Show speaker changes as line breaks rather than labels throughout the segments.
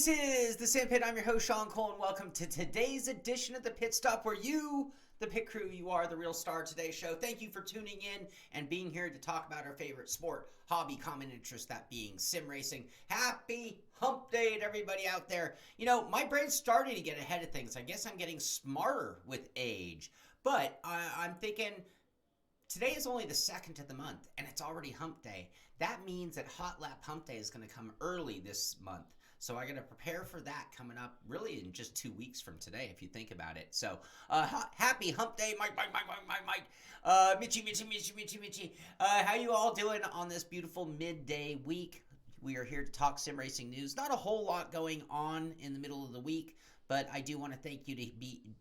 This is the Simpit. I'm your host, Shaun Cole, and welcome to today's edition of the Pit Stop, where you, the pit crew, you are the real star of today's show. Thank you for tuning in and being here to talk about our favorite sport, hobby, common interest, that being sim racing. Happy hump day to everybody out there. You know, my brain's starting to get ahead of things. I guess I'm getting smarter with age, but I'm thinking today is only the 2nd of the month, and it's already hump day. That means that Hot Lap Hump Day is going to come early this month. So I got to prepare for that coming up really in just 2 weeks from today, if you think about it. So happy hump day, Mike. Mitchy. How you all doing on this beautiful midday week? We are here to talk sim racing news. Not a whole lot going on in the middle of the week, but I do want to thank you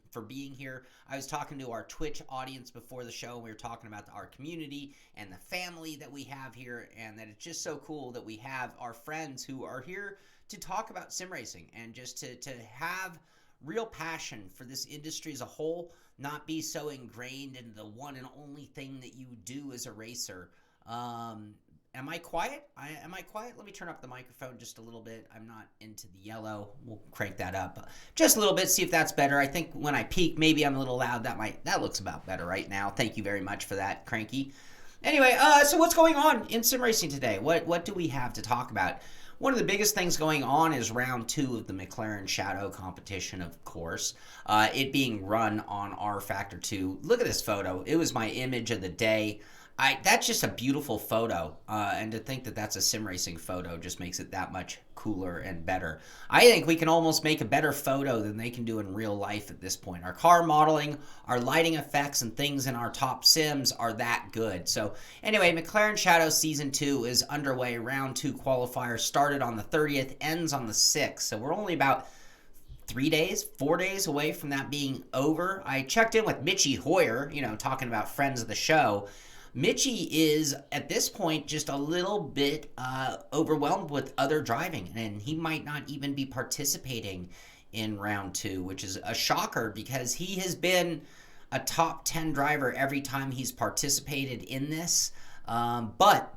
for being here. I was talking to our Twitch audience before the show, and we were talking about our community and the family that we have here, and that it's just so cool that we have our friends who are here to talk about sim racing and just to have real passion for this industry as a whole, not be so ingrained in the one and only thing that you do as a racer. Am I quiet? Am I quiet? Let me turn up the microphone just a little bit. I'm not into the yellow. We'll crank that up just a little bit, see if that's better. I think when I peak, maybe I'm a little loud. That looks about better right now. Thank you very much for that, Cranky. Anyway, so what's going on in sim racing today? What do we have to talk about? One of the biggest things going on is round 2 of the McLaren Shadow competition, of course. It being run on RFactor 2. Look at this photo. It was my image of the day. That's just a beautiful photo, and to think that that's a sim racing photo just makes it that much cooler and better. I think we can almost make a better photo than they can do in real life at this point. Our car modeling, our lighting effects, and things in our top sims are that good. So anyway, McLaren Shadow Season 2 is underway. Round 2 qualifier started on the 30th, ends on the 6th. So we're only about 4 days away from that being over. I checked in with Mitchy Hoyer, talking about friends of the show. Mitchy is, at this point, just a little bit overwhelmed with other driving, and he might not even be participating in round 2, which is a shocker because he has been a top 10 driver every time he's participated in this. But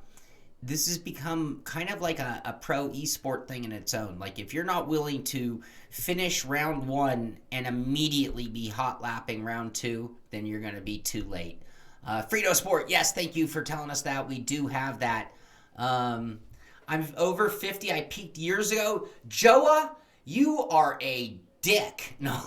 this has become kind of like a pro esport thing in its own. Like, if you're not willing to finish round 1 and immediately be hot lapping round 2, then you're going to be too late. Frito Sport, yes, thank you for telling us that. We do have that. I'm over 50. I peaked years ago. Joa, you are a dick. No.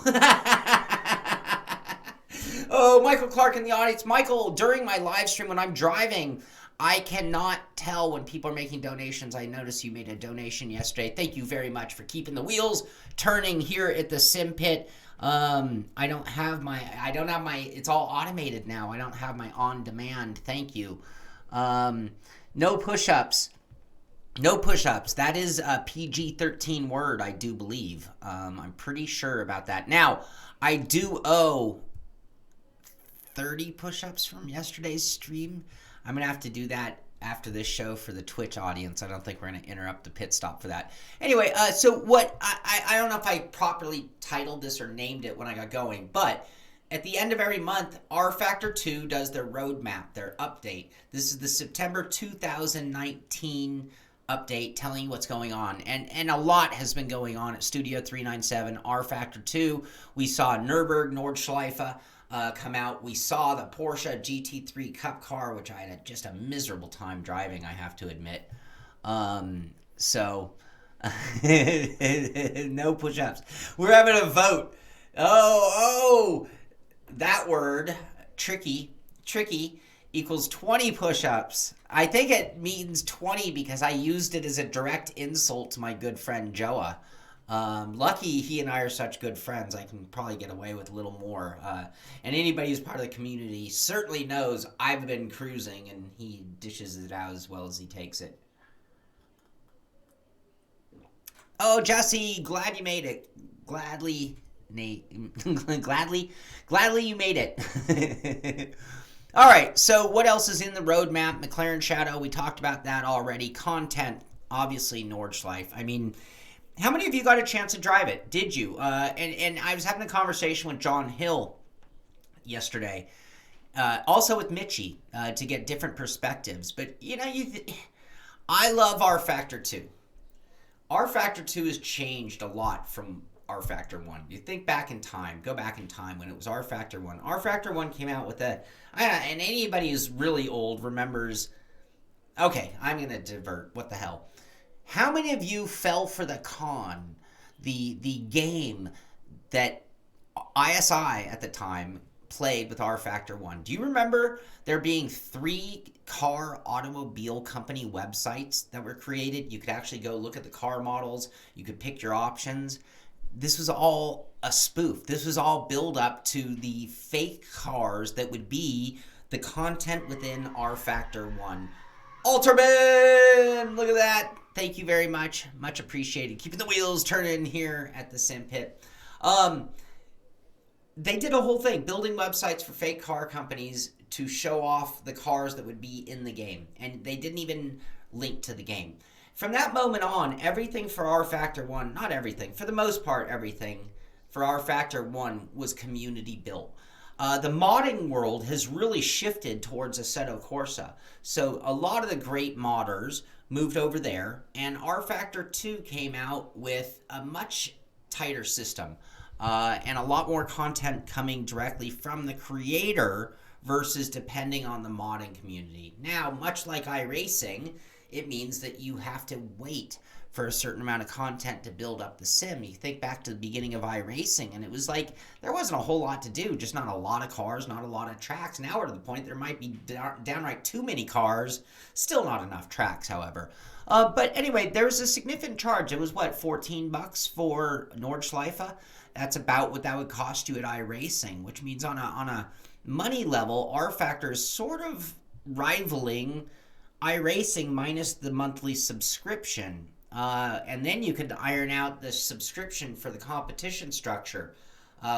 Oh, Michael Clark in the audience. Michael, during my live stream when I'm driving, I cannot tell when people are making donations. I noticed you made a donation yesterday. Thank you very much for keeping the wheels turning here at the Simpit. I don't have my, it's all automated now. I don't have my on demand. Thank you. No push-ups. That is a PG-13 word, I do believe. I'm pretty sure about that. Now, I do owe 30 push-ups from yesterday's stream. I'm going to have to do that after this show for the Twitch audience. I don't think we're going to interrupt the pit stop for that. Anyway, so what, I don't know if I properly titled this or named it when I got going, but at the end of every month, RFactor 2 does their roadmap, their update. This is the September 2019 update telling you what's going on. And a lot has been going on at Studio 397, RFactor 2. We saw Nordschleife come out. We saw the Porsche GT3 Cup car, which I had just a miserable time driving, I have to admit. So, no push-ups. We're having a vote. Oh, that word, tricky, equals 20 push-ups. I think it means 20 because I used it as a direct insult to my good friend Joa. Lucky he and I are such good friends, I can probably get away with a little more. And anybody who's part of the community certainly knows I've been cruising, and he dishes it out as well as he takes it. Oh, Jesse, glad you made it. Gladly you made it. All right, so what else is in the roadmap? McLaren Shadow, we talked about that already. Content, obviously Nordschleife. I mean, how many of you got a chance to drive it? Did you? And I was having a conversation with John Hill yesterday, also with Mitchy, to get different perspectives. But, I love RFactor 2. RFactor 2 has changed a lot from RFactor 1. You think back in time, go back in time when it was RFactor 1. RFactor 1 came out with and anybody who's really old remembers, okay, I'm going to divert, what the hell. How many of you fell for the con, the game that ISI at the time played with RFactor 1? Do you remember there being 3 car automobile company websites that were created? You could actually go look at the car models. You could pick your options. This was all a spoof. This was all build up to the fake cars that would be the content within RFactor 1. Alterman! Look at that. Thank you very much. Much appreciated. Keeping the wheels turning here at the Simpit. They did a whole thing, building websites for fake car companies to show off the cars that would be in the game. And they didn't even link to the game. From that moment on, everything for RFactor 1, not everything, for the most part everything for RFactor 1 was community built. The modding world has really shifted towards Assetto Corsa. So a lot of the great modders moved over there, and RFactor 2 came out with a much tighter system and a lot more content coming directly from the creator versus depending on the modding community. Now, much like iRacing, it means that you have to wait for a certain amount of content to build up the sim. You think back to the beginning of iRacing, and it was like there wasn't a whole lot to do, just not a lot of cars, not a lot of tracks. Now we're to the point there might be downright too many cars, still not enough tracks, however. But anyway, there was a significant charge. It was what, $14 for Nordschleife? That's about what that would cost you at iRacing, which means on a money level, RFactor is sort of rivaling iRacing minus the monthly subscription. And then you could iron out the subscription for the competition structure,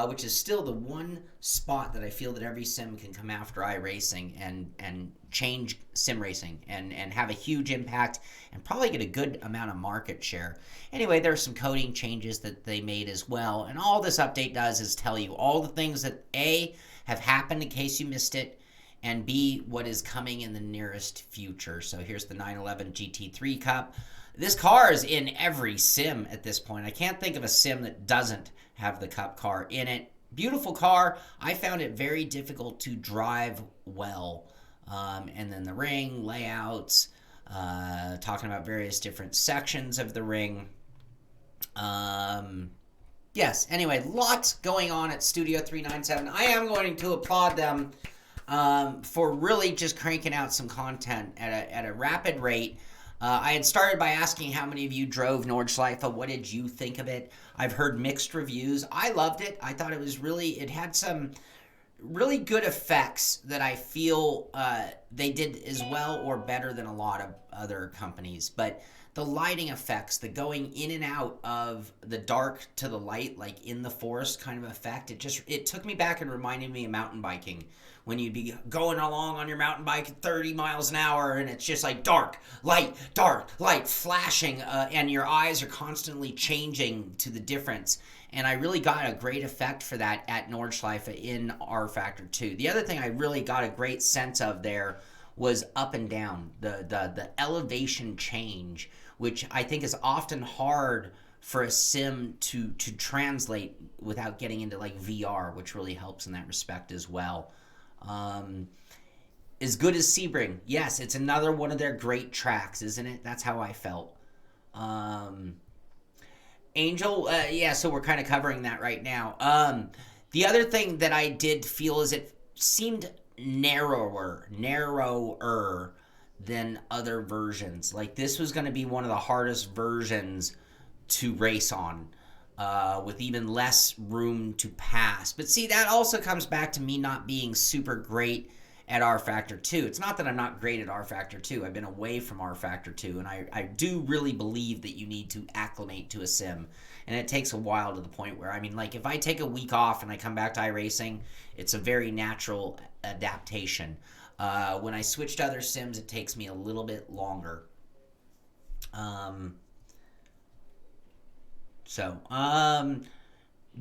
which is still the one spot that I feel that every sim can come after iRacing and change sim racing and have a huge impact and probably get a good amount of market share. Anyway, there are some coding changes that they made as well. And all this update does is tell you all the things that A, have happened in case you missed it, and B, what is coming in the nearest future. So here's the 911 GT3 Cup. This car is in every sim at this point. I can't think of a sim that doesn't have the Cup car in it. Beautiful car. I found it very difficult to drive well. And then the ring, layouts, talking about various different sections of the ring. Yes, anyway, lots going on at Studio 397. I am going to applaud them for really just cranking out some content at a rapid rate. I had started by asking how many of you drove Nordschleife. What did you think of it? I've heard mixed reviews. I loved it. I thought it was it had some really good effects that I feel they did as well or better than a lot of other companies. But the lighting effects, the going in and out of the dark to the light, like in the forest kind of effect, it took me back and reminded me of mountain biking. When you'd be going along on your mountain bike at 30 miles an hour and it's just like dark, light, flashing, and your eyes are constantly changing to the difference. And I really got a great effect for that at Nordschleife in RFactor 2. The other thing I really got a great sense of there was up and down, the elevation change, which I think is often hard for a sim to translate without getting into like VR, which really helps in that respect as well. As good as Sebring. Yes, it's another one of their great tracks, isn't it? That's how I felt. Angel, yeah, so we're kind of covering that right now. The other thing that I did feel is it seemed narrower than other versions. Like this was going to be one of the hardest versions to race on. With even less room to pass. But see, that also comes back to me not being super great at RFactor 2. It's not that I'm not great at RFactor 2. I've been away from RFactor 2, and I do really believe that you need to acclimate to a sim. And it takes a while to the point where, I mean, like if I take a week off and I come back to iRacing, it's a very natural adaptation. When I switch to other sims, it takes me a little bit longer.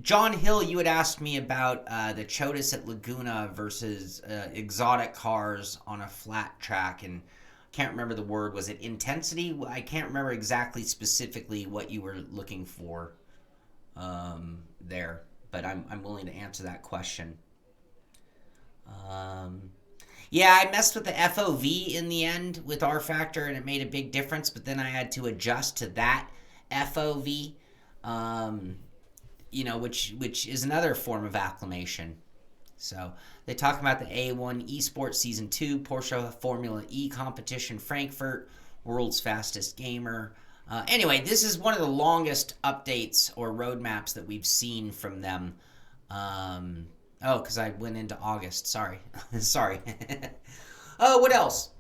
John Hill, you had asked me about the Chotis at Laguna versus exotic cars on a flat track, and can't remember the word. Was it intensity? I can't remember exactly specifically what you were looking for there, but I'm willing to answer that question. Yeah, I messed with the FOV in the end with RFactor, and it made a big difference, but then I had to adjust to that FOV, which is another form of acclimation. So they talk about the A1 Esport Season 2 Porsche Formula E competition, Frankfurt, world's fastest gamer. Anyway, this is one of the longest updates or roadmaps that we've seen from them. Because I went into August. Sorry. Sorry. What else?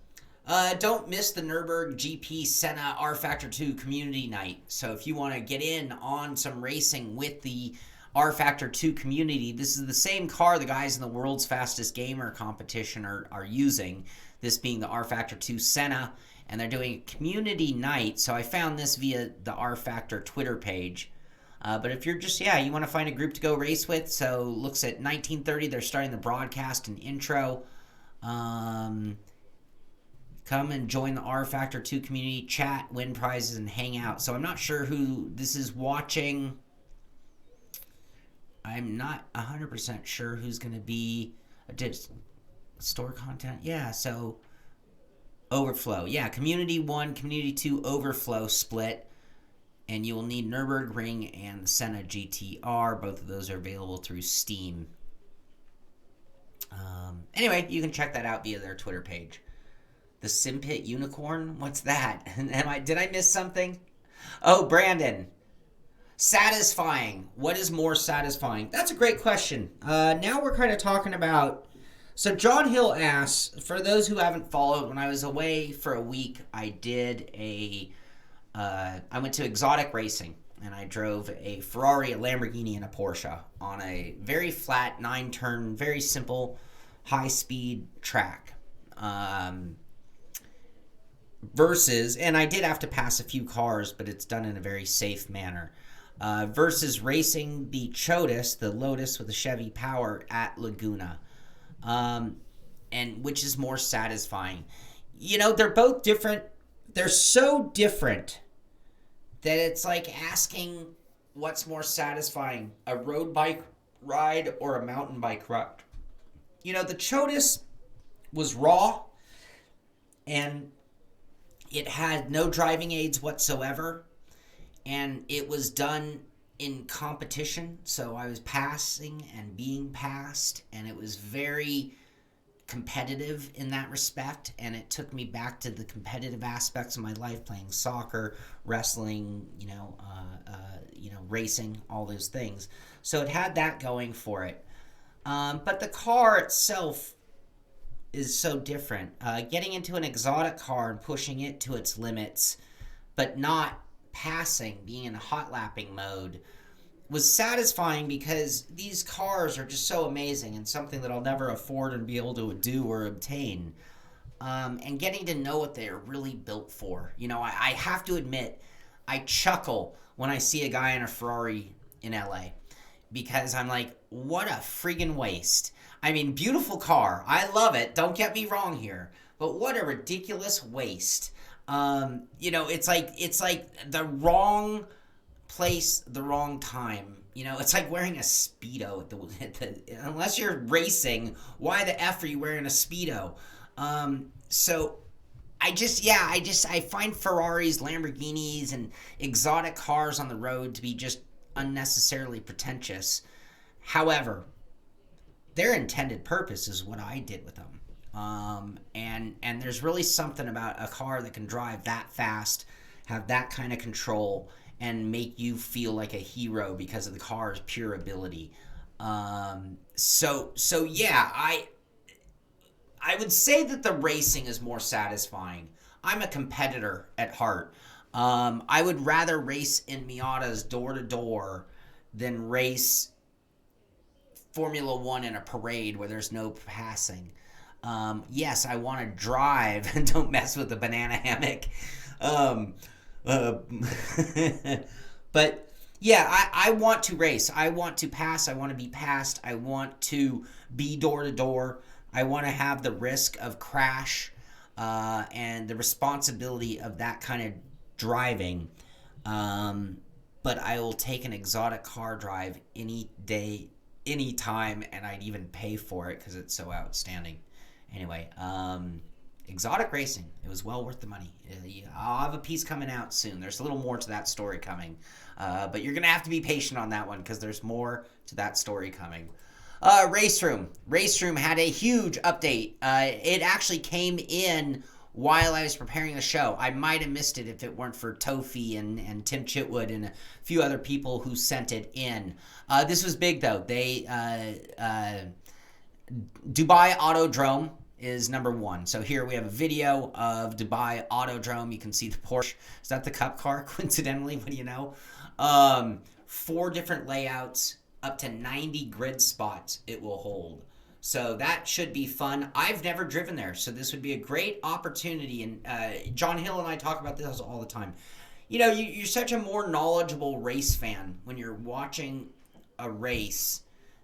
Don't miss the Nürburgring GP Senna RFactor 2 Community Night. So if you want to get in on some racing with the RFactor 2 community, this is the same car the guys in the world's fastest gamer competition are using. This being the RFactor 2 Senna, and they're doing a community night. So I found this via the RFactor Twitter page. But if you're just, you want to find a group to go race with, so looks at 19:30, they're starting the broadcast and intro. Come and join the RFactor 2 community, chat, win prizes, and hang out. So I'm not sure who this is watching. I'm not 100% sure who's going to be. Store content? Yeah, so Overflow. Yeah, Community 1, Community 2, Overflow split. And you will need Nürburgring and the Senna GTR. Both of those are available through Steam. Anyway, you can check that out via their Twitter page. The Simpit unicorn? What's that? Did I miss something? Oh, Brandon. Satisfying. What is more satisfying? That's a great question. Now we're kind of talking about... So John Hill asks, for those who haven't followed, when I was away for a week, I did I went to Exotic Racing, and I drove a Ferrari, a Lamborghini, and a Porsche on a very flat, 9-turn, very simple, high-speed track. Versus, and I did have to pass a few cars, but it's done in a very safe manner. Versus racing the Chotus, the Lotus with the Chevy Power at Laguna. And which is more satisfying. They're both different. They're so different that it's like asking what's more satisfying, a road bike ride or a mountain bike ride. The Chotus was raw, and it had no driving aids whatsoever, and it was done in competition, so I was passing and being passed, and it was very competitive in that respect, and it took me back to the competitive aspects of my life, playing soccer, wrestling, racing, all those things. So it had that going for it. But the car itself is so different. Getting into an exotic car and pushing it to its limits, but not passing, being in a hot lapping mode, was satisfying because these cars are just so amazing and something that I'll never afford and be able to do or obtain. And getting to know what they're really built for. I have to admit, I chuckle when I see a guy in a Ferrari in LA because I'm like, what a friggin' waste. I mean, beautiful car. I love it. Don't get me wrong here. But what a ridiculous waste. It's like the wrong place, the wrong time. It's like wearing a Speedo unless you're racing, why the F are you wearing a Speedo? So I find Ferraris, Lamborghinis, and exotic cars on the road to be just unnecessarily pretentious. However, their intended purpose is what I did with them. And there's really something about a car that can drive that fast, have that kind of control, and make you feel like a hero because of the car's pure ability. So yeah, I would say that the racing is more satisfying. I'm a competitor at heart. I would rather race in Miatas door-to-door than race Formula One in a parade where there's no passing. Yes, I want to drive and don't mess with the banana hammock. But yeah, I want to race. I want to pass. I want to be passed. I want to be door to door. I want to have the risk of crash. and the responsibility of that kind of driving. But I will take an exotic car drive any day, any time, and I'd even pay for it because it's so outstanding. Anyway, exotic racing, it was well worth the money. I'll have a piece coming out soon. There's a little more to that story coming, but you're gonna have to be patient on that one because there's more to that story coming. Raceroom had a huge update. It actually came in while I was preparing the show. I might have missed it if it weren't for Tofi and Tim Chitwood and a few other people who sent it in. This was big though. Dubai Autodrome is number one. So here we have a video of Dubai Autodrome. You can see the Porsche. Is that the Cup car? Coincidentally, what do you know? 4 different layouts, up to 90 grid spots it will hold. So that should be fun. I've never driven there, so this would be a great opportunity. And John Hill and I talk about this all the time. You know, you're such a more knowledgeable race fan when you're watching a race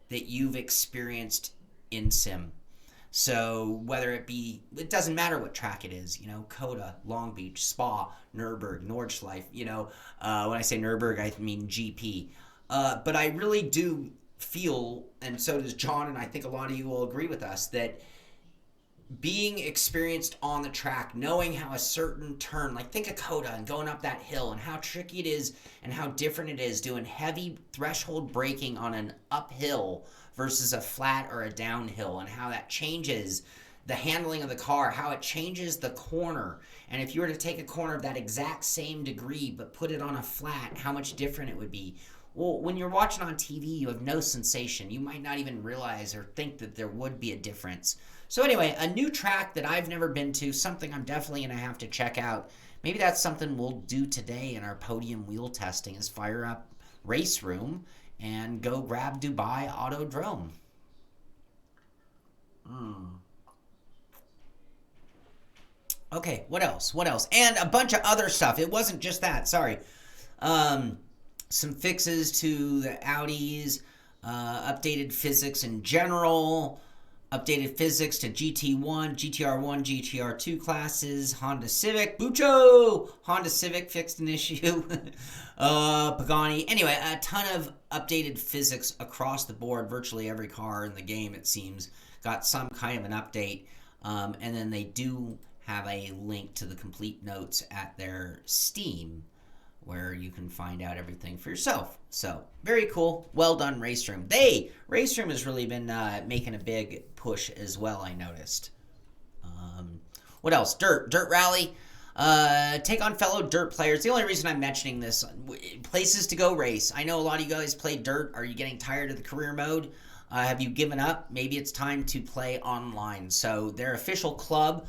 that you've experienced in sim. So whether it be, it doesn't matter what track it is, you know, Coda, Long Beach, Spa, Nürburgring, Nordschleife, you know, when I say Nürburgring, I mean GP. But I really do feel, and so does John, and I think a lot of you will agree with us, that being experienced on the track, knowing how a certain turn, like think of Coda and going up that hill and how tricky it is and how different it is doing heavy threshold braking on an uphill versus a flat or a downhill, and how that changes the handling of the car, how it changes the corner. And if you were to take a corner of that exact same degree but put it on a flat, how much different it would be. Well, when you're watching on TV, you have no sensation. You might not even realize or think that there would be a difference. So anyway, a new track that I've never been to, something I'm definitely going to have to check out. Maybe that's something we'll do today in our podium wheel testing, is fire up Raceroom and go grab Dubai Autodrome. Okay, what else? And a bunch of other stuff. It wasn't just that, sorry. Some fixes to the Audis, updated physics in general, updated physics to GT1, GTR1, GTR2 classes, Honda Civic, Bucho! Honda Civic fixed an issue, Pagani. Anyway, a ton of updated physics across the board. Virtually every car in the game, it seems, got some kind of an update. And then they do have a link to the complete notes at their Steam, where you can find out everything for yourself. So, very cool. Well done, Raceroom. Raceroom has really been making a big push as well, I noticed. What else? Dirt Rally. Take on fellow dirt players. The only reason I'm mentioning this, places to go race. I know a lot of you guys play dirt. Are you getting tired of the career mode? Have you given up? Maybe it's time to play online. So, their official club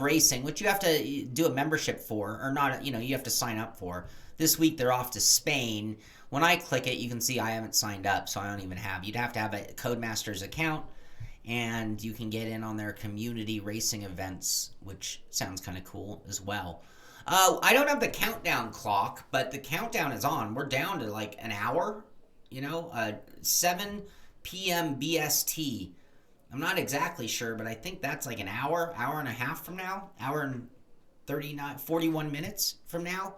racing, which you have to do a membership for, or not, you have to sign up for. This week they're off to Spain. When I click it, you can see I haven't signed up, so I don't even have. You'd have to have a Codemasters account, and you can get in on their community racing events, which sounds kind of cool as well. I don't have the countdown clock, but the countdown is on. We're down to like an hour, 7 p.m. BST. I'm not exactly sure, but I think that's like an hour and a half from now, hour and 41 minutes from now.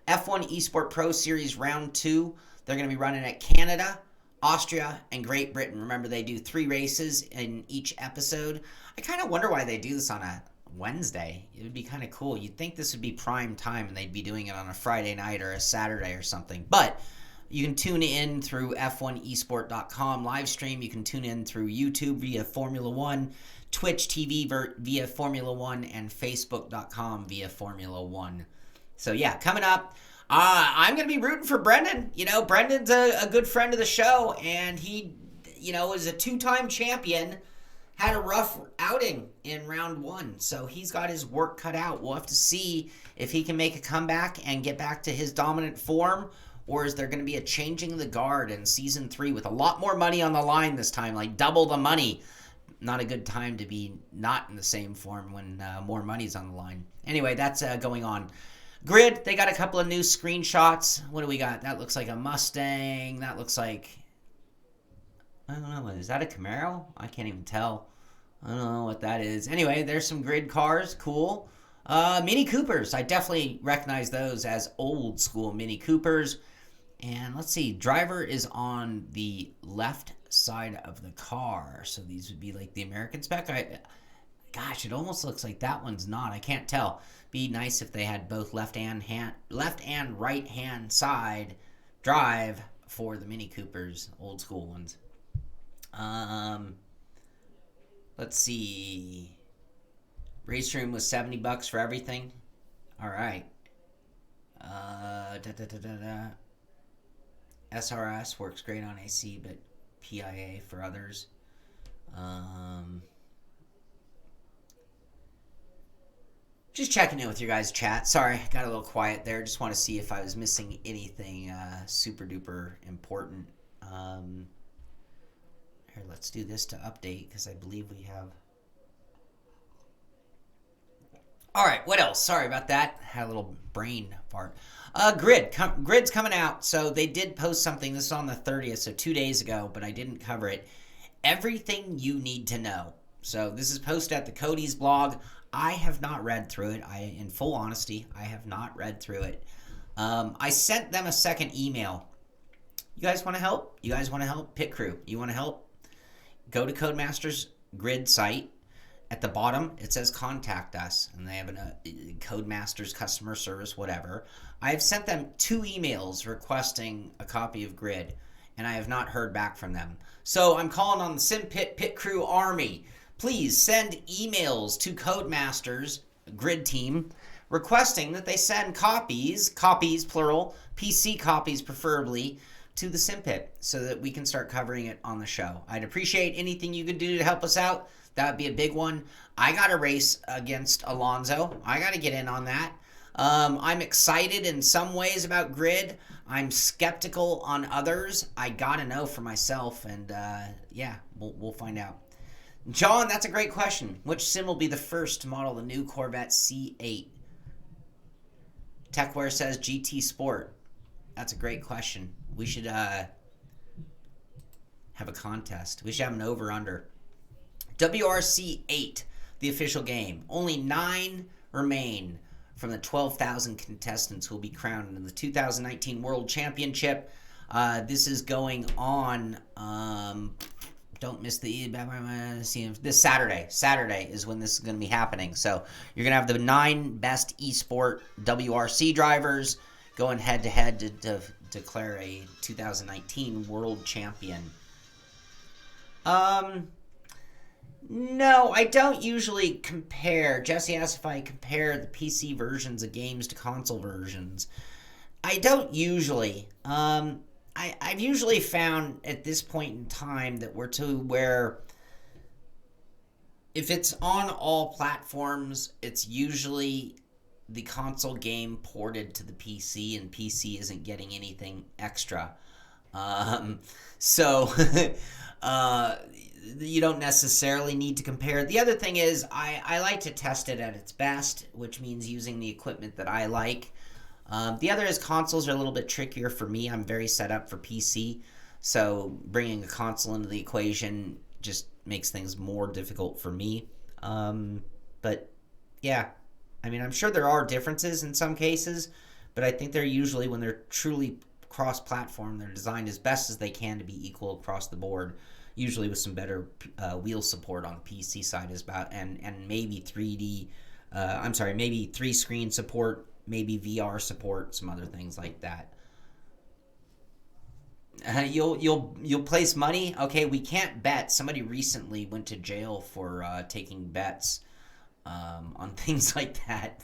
F1 Esport Pro Series Round 2, they're going to be running at Canada, Austria, and Great Britain. Remember, they do 3 races in each episode. I kind of wonder why they do this on a Wednesday. It would be kind of cool. You'd think this would be prime time, and they'd be doing it on a Friday night or a Saturday or something. But you can tune in through f1esport.com live stream. You can tune in through YouTube via Formula 1, Twitch TV via Formula 1, and Facebook.com via Formula 1. So yeah, coming up, I'm going to be rooting for Brendan. Brendan's a good friend of the show, and he, is a 2-time champion, had a rough outing in round 1. So he's got his work cut out. We'll have to see if he can make a comeback and get back to his dominant form, or is there going to be a changing of the guard in Season 3 with a lot more money on the line this time, like double the money. Not a good time to be not in the same form when more money's on the line. Anyway, that's going on. Grid, they got a couple of new screenshots. What do we got? That looks like a Mustang. That looks like, I don't know, is that a Camaro? I can't even tell. I don't know what that is. Anyway, there's some grid cars. Cool. Mini Coopers. I definitely recognize those as old school Mini Coopers. And let's see. Driver is on the left side of the car. So these would be like the American spec. Gosh, it almost looks like that one's not. I can't tell. Be nice if they had both left and right hand side drive for the Mini Coopers, old school ones. Let's see. Raceroom was $70 for everything. All right. SRS works great on AC, but PIA for others. Just checking in with your guys' chat. Sorry, got a little quiet there. Just want to see if I was missing anything super duper important. Here, let's do this to update because I believe we have. All right, what else? Sorry about that. Had a little brain fart. Grid's coming out. So they did post something. This is on the 30th, so 2 days ago, but I didn't cover it. Everything you need to know. So this is posted at the Cody's blog. I have not read through it. In full honesty, I have not read through it. I sent them a second email. You guys want to help? You guys want to help? Pit crew, you want to help? Go to Codemasters Grid site. At the bottom, it says contact us, and they have a Codemasters customer service, whatever. I have sent them 2 emails requesting a copy of Grid, and I have not heard back from them. So I'm calling on the Simpit Pit Crew Army. Please send emails to Codemasters Grid team requesting that they send copies plural, PC copies preferably, to the Simpit so that we can start covering it on the show. I'd appreciate anything you could do to help us out. That would be a big one. I got a race against Alonso. I got to get in on that. I'm excited in some ways about Grid. I'm skeptical on others. I got to know for myself, and yeah, we'll find out. John, that's a great question. Which sim will be the first to model the new Corvette C8? Techware says GT Sport. That's a great question. We should have a contest. We should have an over-under. WRC8, the official game. Only 9 remain from the 12,000 contestants who will be crowned in the 2019 World Championship. This is going on, don't miss this Saturday. Saturday is when this is going to be happening. So you're going to have the 9 best eSport WRC drivers going head-to-head to declare a 2019 World Champion. No, I don't usually compare. Jesse asked if I compare the PC versions of games to console versions. I don't usually. I've usually found at this point in time that we're to where if it's on all platforms, it's usually the console game ported to the PC, and PC isn't getting anything extra. So you don't necessarily need to compare. The other thing is I like to test it at its best, which means using the equipment that I like. The other is consoles are a little bit trickier for me. I'm very set up for PC, so bringing a console into the equation just makes things more difficult for me. But yeah, I mean, I'm sure there are differences in some cases, but I think they're usually, when they're truly cross-platform, they're designed as best as they can to be equal across the board, usually with some better wheel support on the PC side and maybe 3D, maybe 3-screen support, maybe VR support, some other things like that. You'll place money? Okay, we can't bet. Somebody recently went to jail for taking bets on things like that.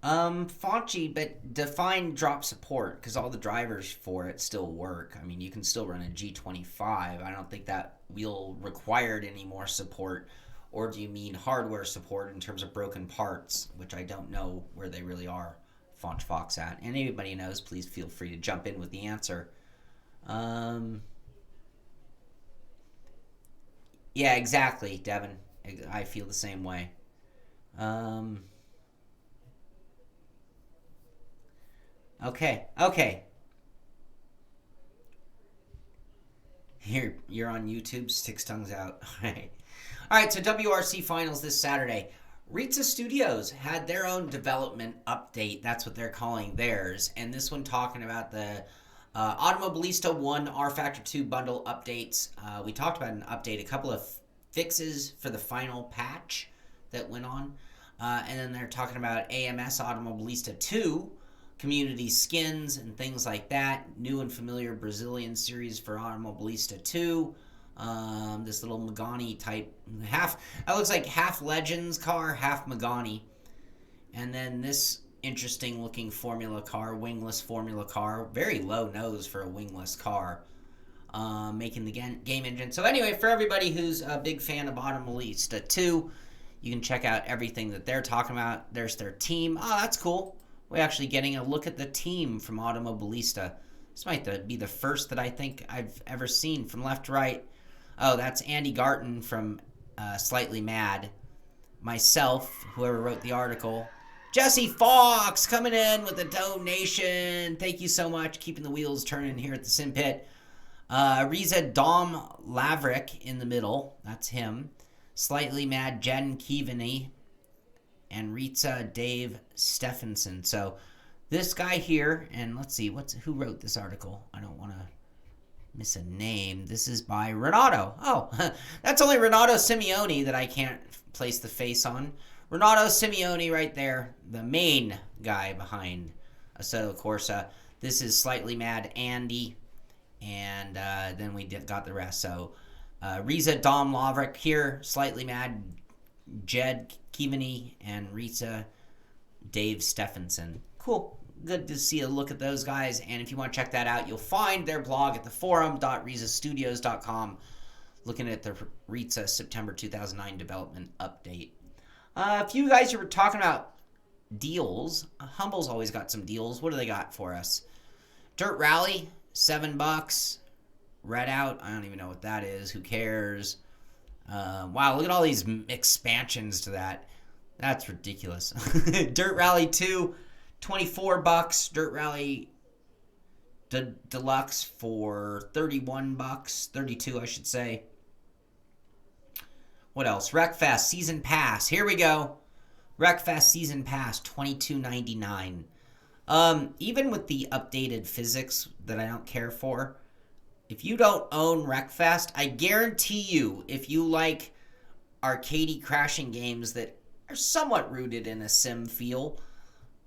Fonchi, but define drop support, because all the drivers for it still work. I mean, you can still run a G25. I don't think that wheel required any more support. Or do you mean hardware support in terms of broken parts, which I don't know where they really are, Fonch Fox at. And anybody knows, please feel free to jump in with the answer. Yeah, exactly, Devin. I feel the same way. Okay. You're on YouTube. Sticks tongues out. All right. So WRC finals this Saturday. Estudios had their own development update. That's what they're calling theirs. And this one talking about the Automobilista 1 RFactor 2 bundle updates. We talked about an update, a couple of fixes for the final patch that went on. And then they're talking about AMS Automobilista 2 community skins and things like that. New and familiar Brazilian series for Automobilista 2. This little Megane type, that looks like half Legends car, half Megane. And then this interesting looking formula car, wingless formula car, very low nose for a wingless car, making the game engine. So anyway, for everybody who's a big fan of Automobilista 2, you can check out everything that they're talking about. There's their team. Oh, that's cool. We're actually getting a look at the team from Automobilista. This might be the first that I think I've ever seen from left to right. Oh, that's Andy Garton from Slightly Mad. Myself, whoever wrote the article. Jesse Fox coming in with a donation. Thank you so much. Keeping the wheels turning here at the Simpit. Reiza Dev Laverick in the middle. That's him. Slightly Mad Jen Keaveney. And Reiza Dev Stephenson. So this guy here, and let's see, who wrote this article? I don't want to miss a name. This is by Renato. Oh, that's only Renato Simeone that I can't place the face on. Renato Simeone right there, the main guy behind Assetto Corsa. This is Slightly Mad Andy, and then we got the rest. So Reiza Dev Laverick here, Slightly Mad Jed Keaveney, and Reiza Dev Stephenson. Cool. Good to see a look at those guys. And if you want to check that out, you'll find their blog at the forum.reizastudios.com. Looking at the Reiza September 2009 development update. A few guys who were talking about deals. Humble's always got some deals. What do they got for us? Dirt Rally, $7. Red Out, I don't even know what that is. Who cares? Wow, look at all these expansions to that. That's ridiculous. Dirt Rally 2, $24. Dirt Rally Deluxe for $31. $32, I should say. What else? Wreckfest Season Pass. Here we go. Wreckfest Season Pass, $22.99. Even with the updated physics that I don't care for, if you don't own Wreckfest, I guarantee you, if you like arcadey crashing games that are somewhat rooted in a sim feel,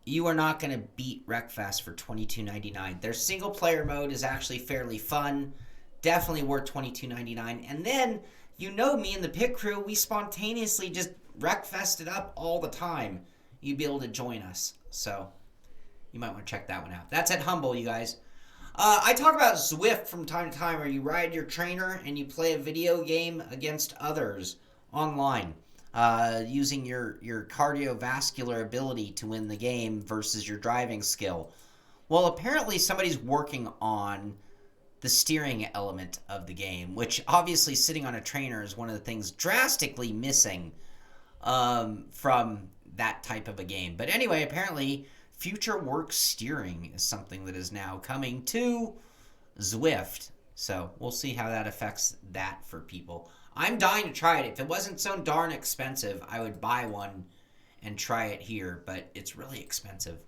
you are not going to beat Wreckfest for $22.99. Their single player mode is actually fairly fun. Definitely worth $22.99. And then, you know me and the pit crew, we spontaneously just Wreckfest it up all the time. You'd be able to join us. So, you might want to check that one out. That's at Humble, you guys. I talk about Zwift from time to time, where you ride your trainer and you play a video game against others online, using your cardiovascular ability to win the game versus your driving skill. Well, apparently somebody's working on the steering element of the game, which obviously sitting on a trainer is one of the things drastically missing from that type of a game. But anyway, apparently Future Work Steering is something that is now coming to Zwift. So we'll see how that affects that for people. I'm dying to try it. If it wasn't so darn expensive, I would buy one and try it here, but it's really expensive.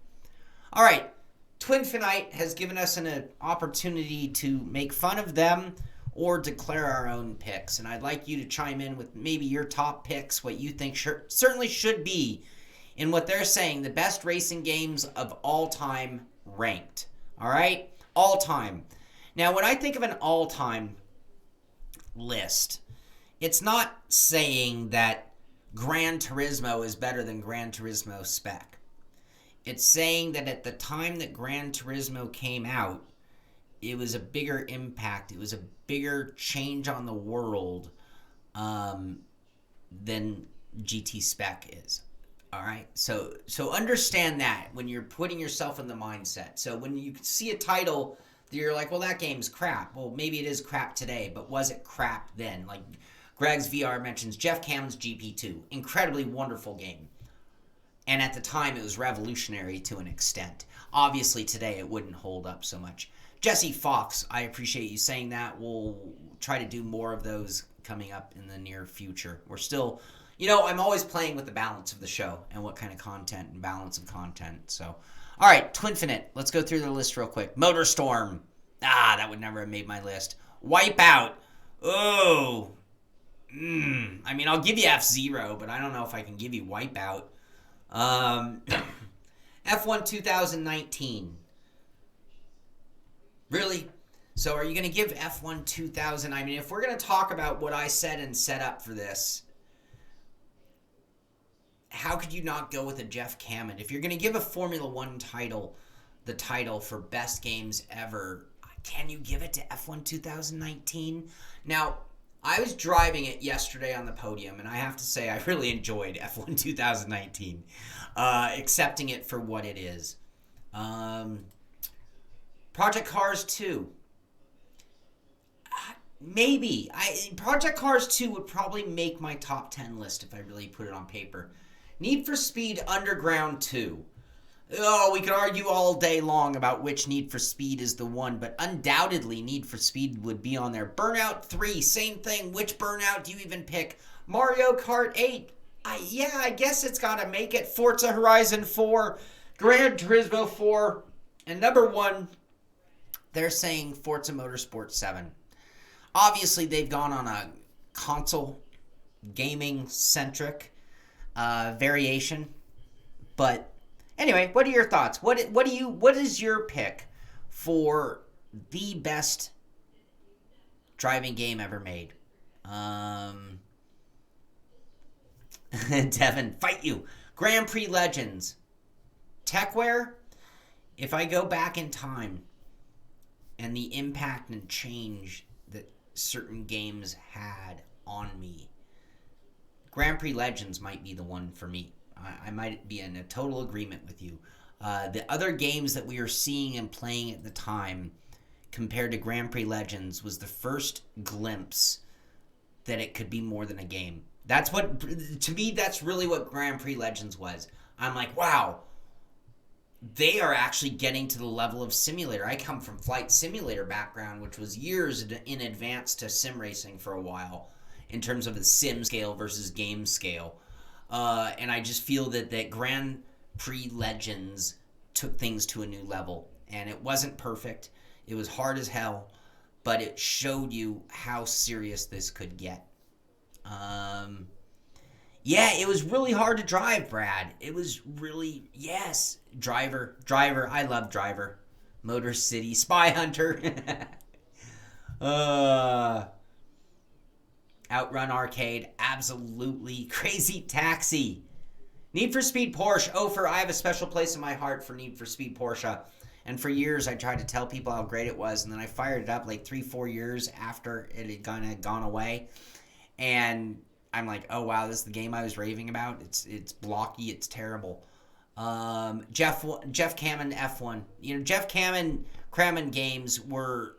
All right, Twinfinite has given us an opportunity to make fun of them or declare our own picks, and I'd like you to chime in with maybe your top picks, what you think certainly should be in what they're saying, the best racing games of all time ranked. All right? All time. Now, when I think of an all-time list, it's not saying that Gran Turismo is better than Gran Turismo Spec. It's saying that at the time that Gran Turismo came out, it was a bigger impact. It was a bigger change on the world than GT Spec is. All right, so understand that when you're putting yourself in the mindset. So when you see a title that you're like, well, that game's crap. Well, maybe it is crap today, but was it crap then? Like Greg's VR mentions Jeff Cam's GP2, incredibly wonderful game. And at the time, it was revolutionary to an extent. Obviously, today, it wouldn't hold up so much. Jesse Fox, I appreciate you saying that. We'll try to do more of those coming up in the near future. We're still, I'm always playing with the balance of the show and what kind of content and balance of content. So, all right, Twinfinite. Let's go through the list real quick. Motorstorm. That would never have made my list. Wipeout. Oh. I'll give you F-Zero, but I don't know if I can give you Wipeout. F1 2019. Really? So are you going to give F1 2000? If we're going to talk about what I said and set up for this, how could you not go with a Jeff Cammon? If you're going to give a Formula One title, the title for best games ever, can you give it to F1 2019? Now, I was driving it yesterday on the podium, and I have to say I really enjoyed F1 2019, accepting it for what it is. Project Cars 2. Maybe. Project Cars 2 would probably make my top 10 list if I really put it on paper. Need for Speed Underground 2. Oh, we could argue all day long about which Need for Speed is the one, but undoubtedly Need for Speed would be on there. Burnout 3, same thing. Which Burnout do you even pick? Mario Kart 8. I guess it's got to make it. Forza Horizon 4, Gran Turismo 4, and number 1, they're saying Forza Motorsport 7. Obviously, they've gone on a console gaming-centric variation, but anyway, what are your thoughts? What is your pick for the best driving game ever made? Devin, fight you. Grand Prix Legends. Techware, if I go back in time and the impact and change that certain games had on me, Grand Prix Legends might be the one for me. I might be in a total agreement with you. The other games that we were seeing and playing at the time compared to Grand Prix Legends was the first glimpse that it could be more than a game. That's really what Grand Prix Legends was. I'm like, wow, they are actually getting to the level of simulator. I come from Flight Simulator background, which was years in advance to sim racing for a while in terms of the sim scale versus game scale. And I just feel that Grand Prix Legends took things to a new level. And it wasn't perfect. It was hard as hell. But it showed you how serious this could get. It was really hard to drive, Brad. It was really, yes. Driver. I love Driver. Motor City. Spy Hunter. Outrun Arcade, absolutely. Crazy Taxi. Need for Speed Porsche. I have a special place in my heart for Need for Speed Porsche. And for years, I tried to tell people how great it was. And then I fired it up like 3-4 years after it had kind of gone away. And I'm like, oh, wow, this is the game I was raving about. It's blocky. It's terrible. Jeff Cammon F1. Jeff Cammon games were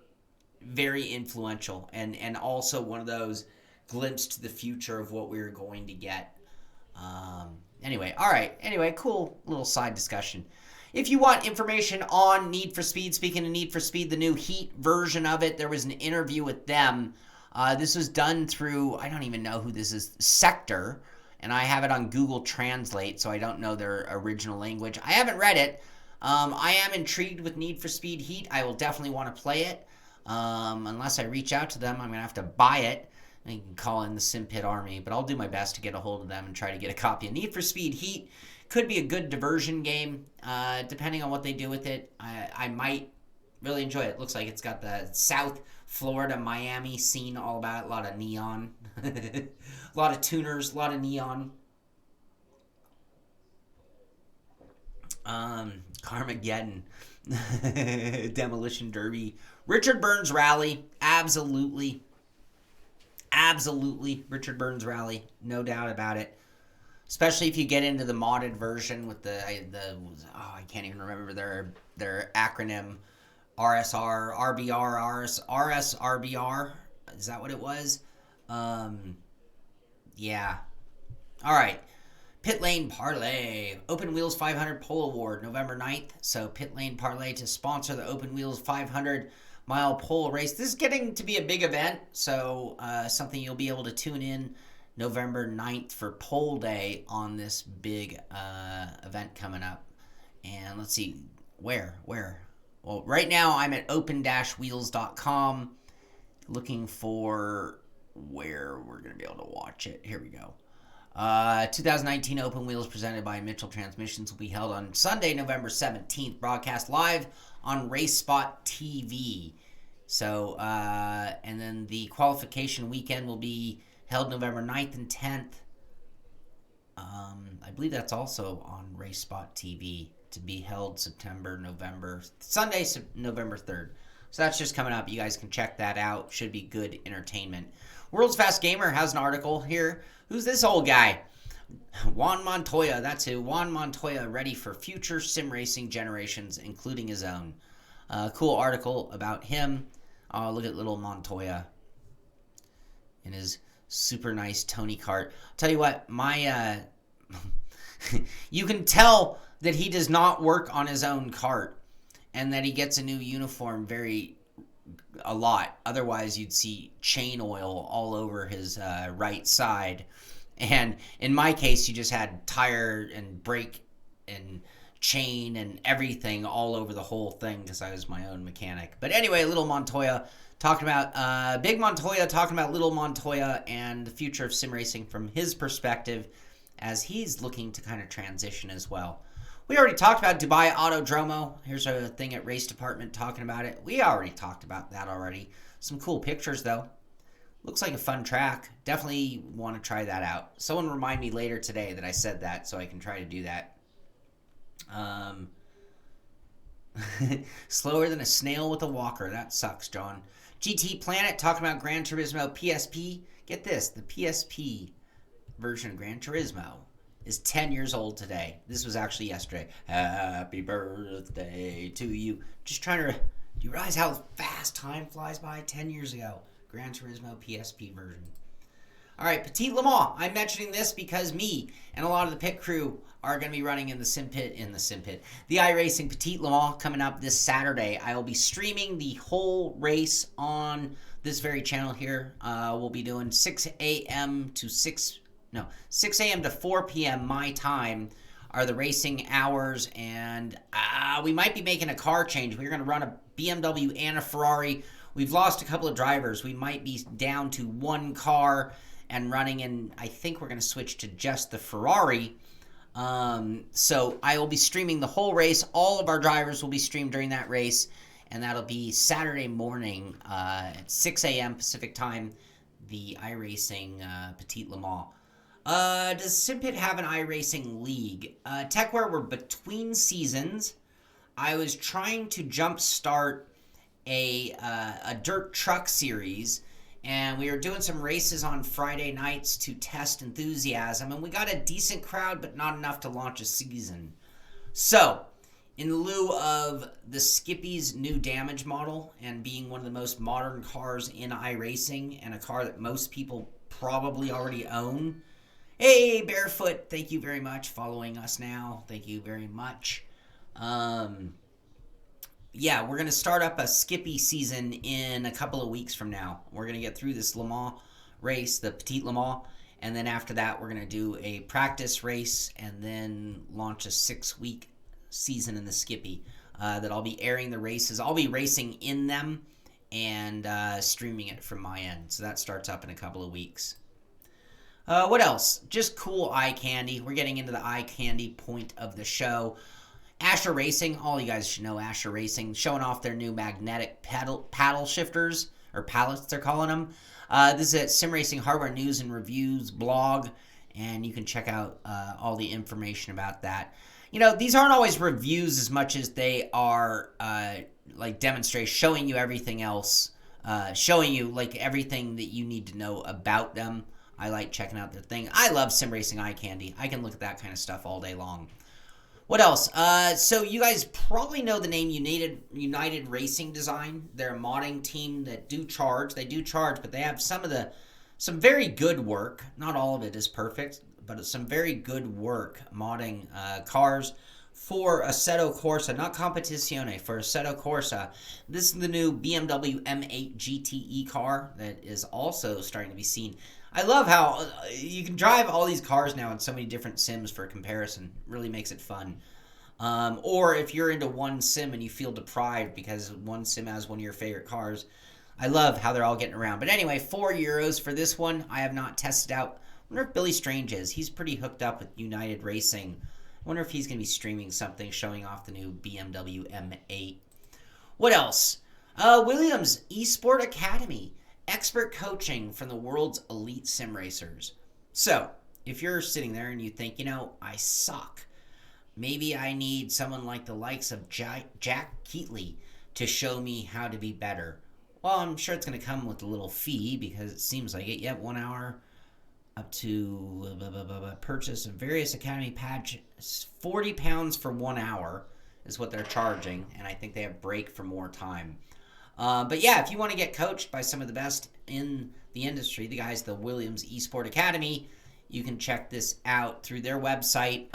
very influential. And also one of those glimpse to the future of what we were going to get. Anyway, all right. Anyway, cool little side discussion. If you want information on Need for Speed, speaking of Need for Speed, the new Heat version of it, there was an interview with them. This was done through, I don't even know who this is, Sector, and I have it on Google Translate, so I don't know their original language. I haven't read it. I am intrigued with Need for Speed Heat. I will definitely want to play it. Unless I reach out to them, I'm going to have to buy it. You can call in the Simpit army, but I'll do my best to get a hold of them and try to get a copy of Need for Speed Heat. Could be a good diversion game, depending on what they do with it. I might really enjoy it. Looks like it's got the South Florida, Miami scene all about it. A lot of neon. A lot of tuners, a lot of neon. Carmageddon. Demolition Derby. Richard Burns Rally. Absolutely. Richard Burns Rally. No doubt about it. Especially if you get into the modded version with I can't even remember their acronym. RSR, RBR, RSRBR. Is that what it was? Yeah. All right. Pit Lane Parlay, Open Wheels 500 Pole Award, November 9th. So Pit Lane Parlay to sponsor the Open Wheels 500 mile pole race. This is getting to be a big event, so something you'll be able to tune in November 9th for pole day on this big event coming up. And let's see, where? Well, right now I'm at open-wheels.com looking for where we're going to be able to watch it. Here we go. 2019 Open Wheels presented by Mitchell Transmissions will be held on Sunday, November 17th, broadcast live on Racespot TV. So, and then the qualification weekend will be held November 9th and 10th. I believe that's also on Racespot TV to be held Sunday, November 3rd. So that's just coming up. You guys can check that out. Should be good entertainment. World's Fast Gamer has an article here. Who's this old guy? Juan Montoya. That's who. Juan Montoya, ready for future sim racing generations, including his own. Cool article about him. Look at little Montoya in his super nice Tony kart. I'll tell you what, you can tell that he does not work on his own kart and that he gets a new uniform a lot. Otherwise, you'd see chain oil all over his right side. And in my case, you just had tire and brake and chain and everything all over the whole thing because I was my own mechanic. But anyway, little Montoya talking about big Montoya talking about little Montoya and the future of sim racing from his perspective as he's looking to kind of transition as well. We already talked about Dubai Autodromo. Here's a thing at Race Department talking about it. We already talked about that already. Some cool pictures though. Looks like a fun track. Definitely want to try that out. Someone remind me later today that I said that so I can try to do that. Slower than a snail with a walker. That sucks, John. GT Planet talking about Gran Turismo PSP. Get this, the PSP version of Gran Turismo is 10 years old today. This was actually yesterday. Happy birthday to you. Just trying to... Do you realize how fast time flies by? 10 years ago. Gran Turismo PSP version. All right, Petit Le Mans. I'm mentioning this because me and a lot of the pit crew are going to be running in the Simpit. The iRacing Petit Le Mans coming up this Saturday. I will be streaming the whole race on this very channel here. We'll be doing 6 a.m. to 4 p.m. my time are the racing hours, and we might be making a car change. We're going to run a BMW and a Ferrari. We've lost a couple of drivers. We might be down to one car and running, and I think we're going to switch to just the Ferrari. So I will be streaming the whole race. All of our drivers will be streamed during that race, and that'll be Saturday morning at 6 a.m. Pacific time, the iRacing Petit Le Mans. Does Simpit have an iRacing league? TechWare, we're between seasons. I was trying to jumpstart a dirt truck series, and we were doing some races on Friday nights to test enthusiasm, and we got a decent crowd, but not enough to launch a season. So, in lieu of the Skippy's new damage model and being one of the most modern cars in iRacing and a car that most people probably already own. Hey, Barefoot, thank you very much. Following us now. Thank you very much. Yeah, we're going to start up a Skippy season in a couple of weeks from now. We're going to get through this Le Mans race, the Petit Le Mans, and then after that we're going to do a practice race and then launch a 6-week season in the Skippy that I'll be airing the races. I'll be racing in them and streaming it from my end. So that starts up in a couple of weeks. What else? Just cool eye candy. We're getting into the eye candy point of the show. Asher Racing, all you guys should know Asher Racing, showing off their new magnetic paddle shifters, or pallets they're calling them. This is at Simracing Hardware News and Reviews blog, and you can check out all the information about that. You know, these aren't always reviews as much as they are like demonstrations, showing you everything else, showing you like everything that you need to know about them. I like checking out their thing. I love Simracing eye candy. I can look at that kind of stuff all day long. What else? So you guys probably know the name United Racing Design. They're a modding team that do charge. They do charge, but they have some very good work. Not all of it is perfect, but some very good work modding cars for Assetto Corsa, not Competizione, for Assetto Corsa. This is the new BMW M8 GTE car that is also starting to be seen. I love how you can drive all these cars now in so many different sims for comparison. It really makes it fun. Or if you're into one sim and you feel deprived because one sim has one of your favorite cars, I love how they're all getting around. But anyway, €4 for this one. I have not tested out. I wonder if Billy Strange is. He's pretty hooked up with United Racing. I wonder if he's going to be streaming something showing off the new BMW M8. What else? Williams Esport Academy. Expert coaching from the world's elite sim racers. So, if you're sitting there and you think, you know, I suck. Maybe I need someone like the likes of Jack Keatley to show me how to be better. Well, I'm sure it's going to come with a little fee because it seems like it. Yep, 1 hour up to purchase of various academy patches. £40 for 1 hour is what they're charging, and I think they have break for more time. But yeah, if you want to get coached by some of the best in the industry, the guys, the Williams Esport Academy, you can check this out through their website,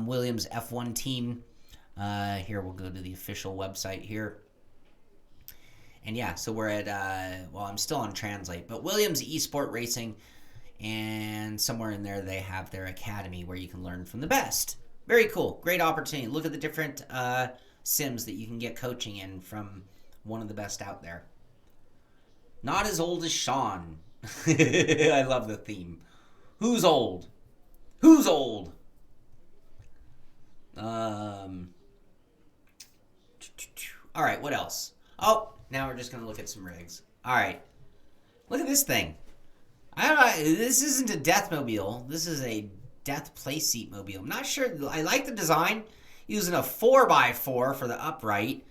Williams F1 team. Here, we'll go to the official website here. And yeah, so we're at, well, I'm still on Translate, but Williams Esport Racing, and somewhere in there they have their academy where you can learn from the best. Very cool. Great opportunity. Look at the different sims that you can get coaching in from one of the best out there. Not as old as Shaun. I love the theme. Who's old? Who's old? All right, what else? Oh, now we're just going to look at some rigs. All right. Look at this thing. I don't know. This isn't a Deathmobile. This is a Death Playseat Mobile. I'm not sure. I like the design. Using a 4x4 for the upright.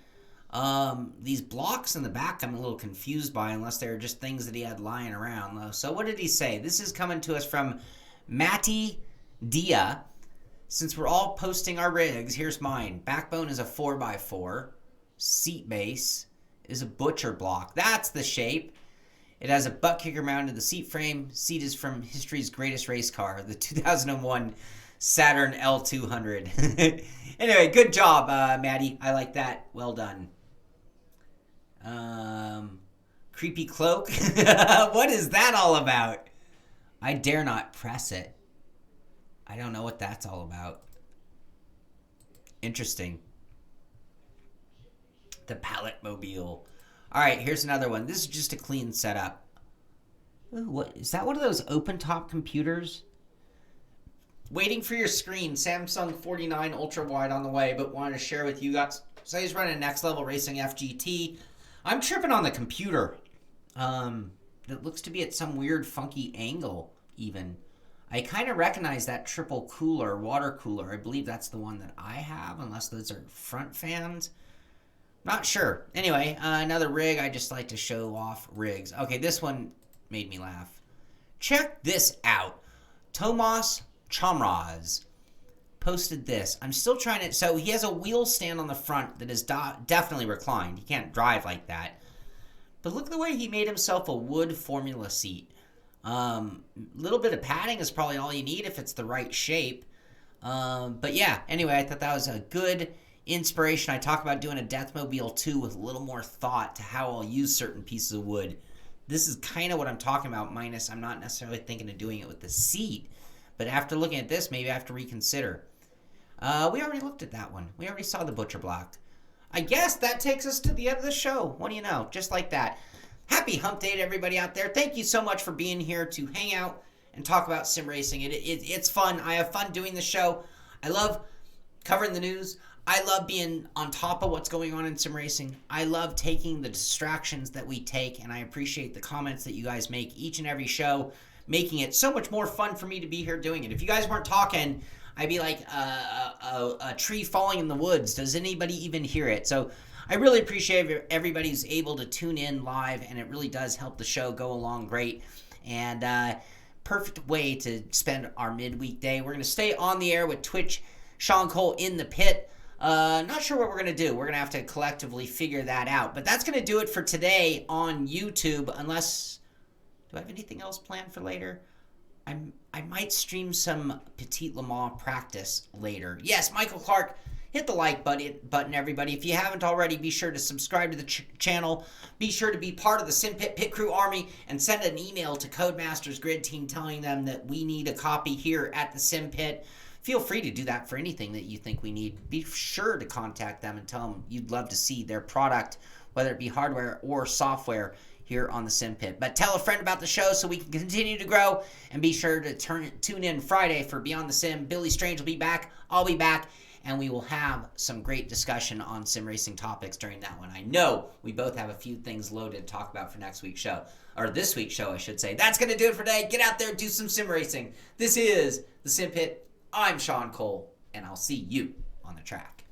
These blocks in the back I'm a little confused by, unless they're just things that he had lying around. So what did he say? This is coming to us from Matty Dia. Since we're all posting our rigs, here's mine. Backbone is a 4x4. Seat base is a butcher block. That's the shape. It has a butt kicker mounted to the seat frame. Seat is from history's greatest race car, the 2001 Saturn L200. Anyway, good job, Maddie. I like that. Well done. Creepy cloak. What is that all about? I dare not press it. I don't know what that's all about. Interesting. The pallet mobile. All right, here's another one. This is just a clean setup. Ooh, what is that? One of those open top computers? Waiting for your screen. Samsung 49 ultra wide on the way, but wanted to share with you guys. So he's running Next Level Racing FGT. I'm tripping on the computer. That looks to be at some weird funky angle even. I kind of recognize that triple cooler, water cooler. I believe that's the one that I have, unless those are front fans. Not sure. Anyway, another rig. I just like to show off rigs. Okay, this one made me laugh. Check this out. Tomas Chamraz posted this. I'm still trying to... So he has a wheel stand on the front that is definitely reclined. He can't drive like that. But look at the way he made himself a wood formula seat. Little bit of padding is probably all you need if it's the right shape. But yeah, anyway, I thought that was a good inspiration. I talk about doing a Deathmobile 2 with a little more thought to how I'll use certain pieces of wood. This is kind of what I'm talking about, minus I'm not necessarily thinking of doing it with the seat. But after looking at this, maybe I have to reconsider. We already looked at that one. We already saw the butcher block. I guess that takes us to the end of the show. What do you know? Just like that. Happy hump day to everybody out there. Thank you so much for being here to hang out and talk about sim racing. It's fun. I have fun doing the show. I love covering the news. I love being on top of what's going on in sim racing. I love taking the distractions that we take, and I appreciate the comments that you guys make each and every show, making it so much more fun for me to be here doing it. If you guys weren't talking, I'd be like a tree falling in the woods. Does anybody even hear it? So I really appreciate everybody who's able to tune in live, and it really does help the show go along great. And perfect way to spend our midweek day. We're going to stay on the air with Twitch, Shaun Cole in the pit. Not sure what we're going to do. We're going to have to collectively figure that out. But that's going to do it for today on YouTube, unless... Do I have anything else planned for later? I might stream some Petit Le Mans practice later. Yes, Michael Clark, hit the like button, everybody. If you haven't already, be sure to subscribe to the channel. Be sure to be part of the Simpit Pit Crew Army and send an email to Codemasters Grid Team telling them that we need a copy here at the Simpit. Feel free to do that for anything that you think we need. Be sure to contact them and tell them you'd love to see their product, whether it be hardware or software, here on the Simpit. But tell a friend about the show so we can continue to grow, and be sure to tune in Friday for Beyond the Sim. Billy Strange will be back. I'll be back. And we will have some great discussion on sim racing topics during that one. I know we both have a few things loaded to talk about for next week's show. Or this week's show, I should say. That's going to do it for today. Get out there, do some sim racing. This is the Simpit. I'm Shaun Cole, and I'll see you on the track.